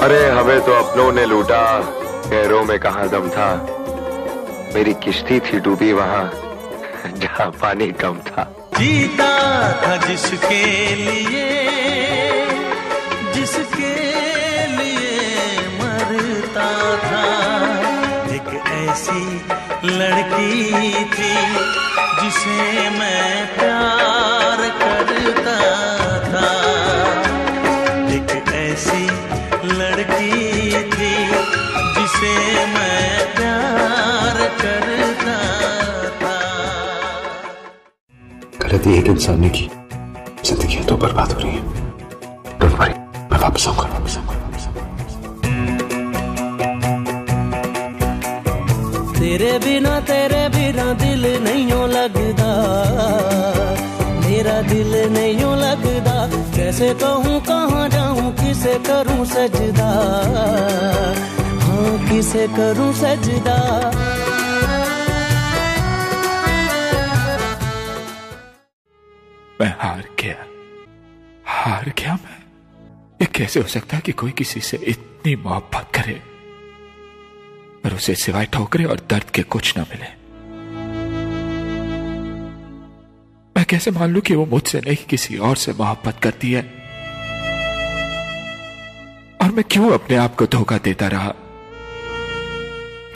अरे हमें तो अपनों ने लूटा, गैरों में कहाँ दम था। मेरी किश्ती थी डूबी वहां जहाँ पानी कम था। जीता था जिसके लिए मरता था। एक ऐसी लड़की थी जिसे मैं प्यार करता था। एक ऐसी लड़की थी जिसे मैं प्यार करता था। गलती एक इंसान ने की, जिंदगी तो बर्बाद हो रही है। डोंट वरी, मैं वापस आऊंगा। तेरे बिना दिल नहीं लगदा, मेरा दिल नहीं लगदा। कैसे कहूँ कहाँ जाऊँ, किसे करूँ सजदा, हाँ किसे करूँ सजदा। मैं हार गया मैं। ये कैसे हो सकता है कि कोई किसी से इतनी मोहब्बत करे और उसे सिवाय ठोकरे और दर्द के कुछ ना मिले। मैं कैसे मान लूं कि वो मुझसे नहीं किसी और से मोहब्बत करती है। और मैं क्यों अपने आप को धोखा देता रहा,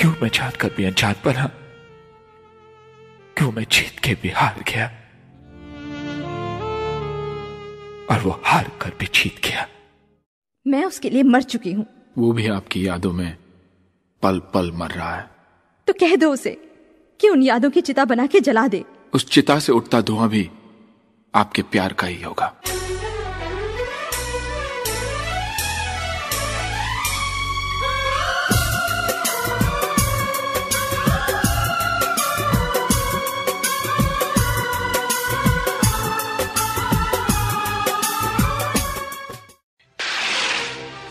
क्यों मैं चाहत कर भी अनजान बना, क्यों मैं जीत के भी हार गया और वो हार कर भी जीत गया। मैं उसके लिए मर चुकी हूं। वो भी आपकी यादों में पल पल मर रहा है। तो कह दो उसे कि उन यादों की चिता बना के जला दे। उस चिता से उठता धुआं भी आपके प्यार का ही होगा।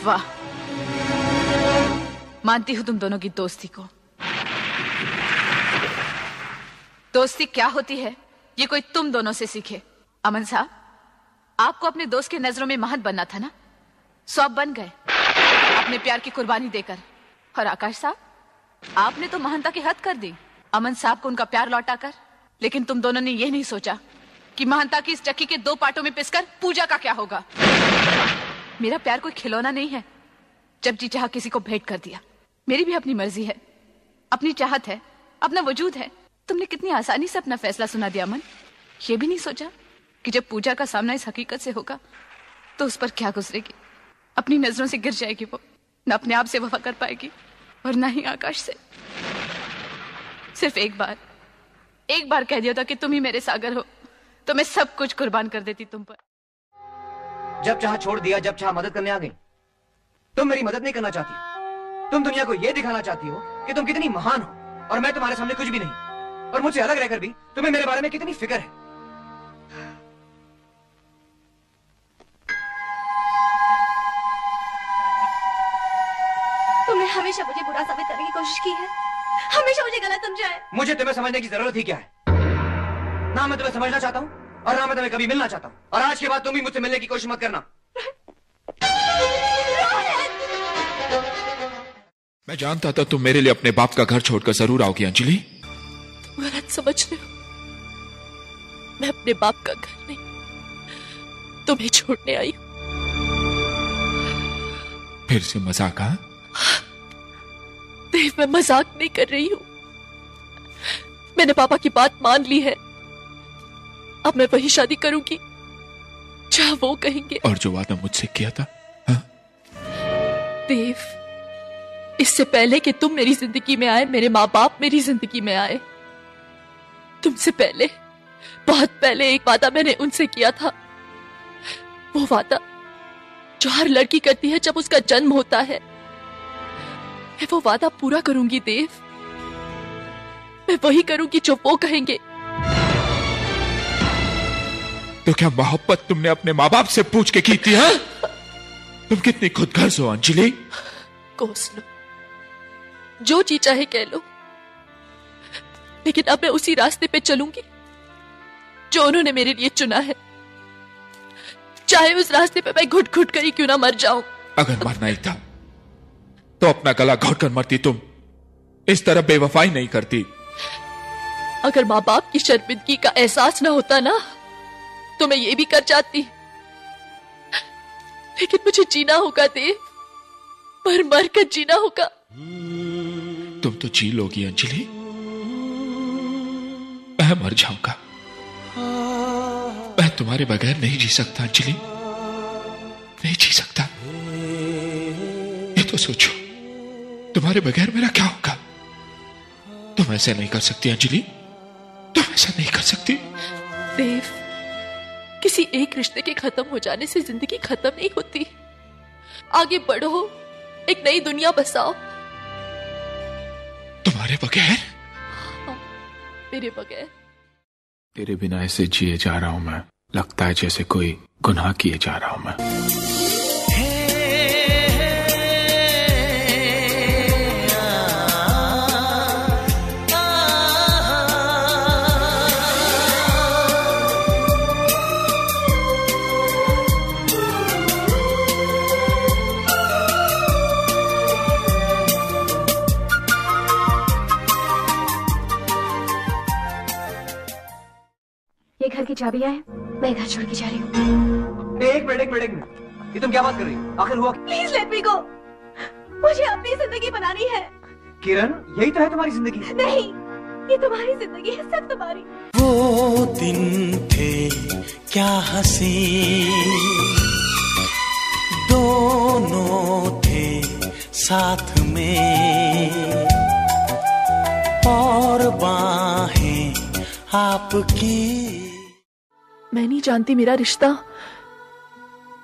वाह, मानती हूं तुम दोनों की दोस्ती को। दोस्ती क्या होती है ये कोई तुम दोनों से सीखे। अमन साहब, आपको अपने दोस्त के नजरों में महत बनना था ना, सो आप बन गए अपने प्यार की कुर्बानी देकर। और आकाश साहब, आपने तो महानता की हद कर दी अमन साहब को उनका प्यार लौटाकर। लेकिन तुम दोनों ने यह नहीं सोचा कि महानता की इस चक्की के दो पार्टों में पिसकर पूजा का क्या होगा। मेरा प्यार कोई खिलौना नहीं है, जब जी चाह किसी को भेंट कर दिया। मेरी भी अपनी मर्जी है, अपनी चाहत है, अपना वजूद है। तुमने कितनी आसानी से अपना फैसला सुना दिया अमन। ये भी नहीं सोचा कि जब पूजा का सामना इस हकीकत से होगा तो उस पर क्या गुजरेगी। अपनी नजरों से गिर जाएगी वो, न अपने आप से वफा कर पाएगी और न ही आकाश से। सिर्फ एक बार कह दिया था कि तुम ही मेरे सागर हो, तो मैं सब कुछ कुर्बान कर देती तुम पर। जब चाह छोड़ दिया, जब चाह मदद करने आ गई। तुम मेरी मदद नहीं करना चाहती, तुम दुनिया को यह दिखाना चाहती हो कि तुम कितनी महान हो और मैं तुम्हारे सामने कुछ भी नहीं। और मुझसे अलग रहकर भी तुम्हें मेरे बारे में कितनी फिक्र है। तुमने हमेशा मुझे बुरा साबित करने की कोशिश की है, हमेशा मुझे गलत समझा है। मुझे तुम्हें समझने की जरूरत ही क्या है? ना मैं तुम्हें समझना चाहता हूँ और ना मैं तुम्हें कभी मिलना चाहता हूँ। और आज के बाद तुम भी मुझसे मिलने की कोशिश मत करना। मैं जानता था तुम मेरे लिए अपने बाप का घर छोड़कर जरूर आओगी अंजलि। तुम गलत समझ रहे हो। मैं अपने बाप का घर नहीं, तुम्हें छोड़ने आई हूं। फिर से मजाक? हाँ देव, मैं मजाक नहीं कर रही हूं। मैंने पापा की बात मान ली है। अब मैं वही शादी करूंगी जहां वो कहेंगे। और जो वादा मुझसे किया था? हाँ? देव, इससे पहले कि तुम मेरी जिंदगी में आए, मेरे माँ बाप मेरी जिंदगी में आए। तुमसे पहले, बहुत पहले एक वादा मैंने उनसे किया था। वो वादा जो हर लड़की करती है जब उसका जन्म होता है। मैं वो वादा पूरा करूंगी देव। मैं वही करूंगी जो वो कहेंगे। तो क्या मोहब्बत तुमने अपने माँ बाप से पूछ के की थी? हाँ? तुम कितनी खुदगर्ज हो अंजलि। कोस लो, जो जी चाहे कह लो, लेकिन अब मैं उसी रास्ते पे चलूंगी जो उन्होंने मेरे लिए चुना है, चाहे उस रास्ते पे मैं घुट घुट कर ही क्यों ना मर जाऊं। अगर मरना ही था तो अपना गला घोटकर मरती। तुम इस तरह बेवफाई नहीं करती। अगर माँ बाप की शर्मिंदगी का एहसास ना होता ना तो मैं ये भी कर जाती, लेकिन मुझे जीना होगा देव, मर मर कर जीना होगा। तुम तो जी लोगी अंजलि, मैं मर जाऊंगा। मैं तुम्हारे बगैर नहीं जी सकता अंजलि, नहीं जी सकता। ये तो सोचो, तुम्हारे बगैर मेरा क्या होगा। तुम ऐसा नहीं कर सकती अंजलि, तुम ऐसा नहीं कर सकती। देव, किसी एक रिश्ते के खत्म हो जाने से जिंदगी खत्म नहीं होती। आगे बढ़ो, एक नई दुनिया बसाओ। तुम्हारे बगैर? हाँ, मेरे बगैर। तेरे बिना ऐसे जिए जा रहा हूं मैं, लगता है जैसे कोई गुनाह किए जा रहा हूं मैं। ये घर की चाबियां हैं, मैं घर छोड़ के जा रही हूँ। एक मिनट, ये तुम क्या बात कर रही हो? आखिर हुआ? प्लीज लेट मी गो, मुझे अपनी जिंदगी बनानी है। किरण, यही तो है तुम्हारी जिंदगी? नहीं, ये तुम्हारी जिंदगी है, सब तुम्हारी। वो दिन थे क्या हंसी, दोनों थे साथ में, और बाहें आपकी। मैं नहीं जानती मेरा रिश्ता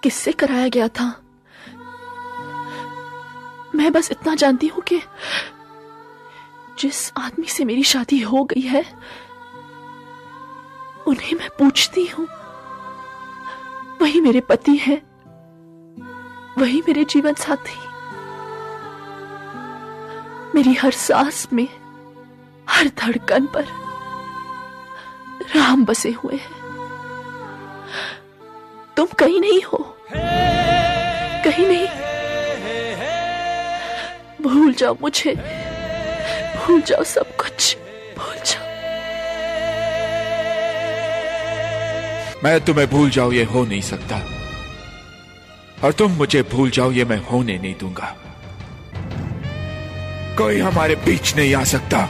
किससे कराया गया था। मैं बस इतना जानती हूं कि जिस आदमी से मेरी शादी हो गई है उन्हें मैं पूछती हूं, वही मेरे पति हैं, वही मेरे जीवन साथी। मेरी हर सांस में, हर धड़कन पर राम बसे हुए हैं। तुम कहीं नहीं हो, कहीं नहीं। भूल जाओ मुझे, भूल जाओ सब कुछ, भूल जाओ। मैं तुम्हें भूल जाऊं ये हो नहीं सकता, और तुम मुझे भूल जाओ ये मैं होने नहीं दूंगा। कोई हमारे बीच नहीं आ सकता,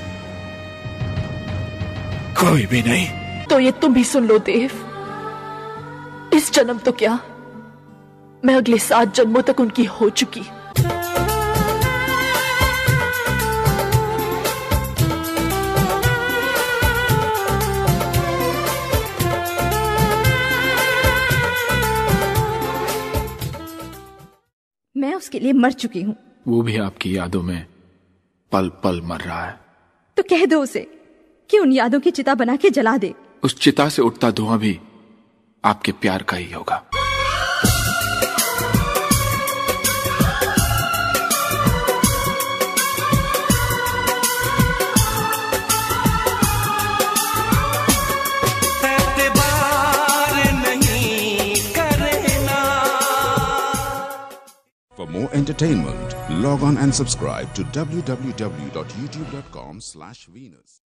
कोई भी नहीं। तो ये तुम भी सुन लो देव, इस जन्म तो क्या, मैं अगले 7 जन्मों तक उनकी हो चुकी। मैं उसके लिए मर चुकी हूं। वो भी आपकी यादों में पल पल मर रहा है। तो कह दो उसे कि उन यादों की चिता बना के जला दे। उस चिता से उठता धुआं भी आपके प्यार का ही होगा। For more entertainment, log on and subscribe to www.youtube.com/Venus.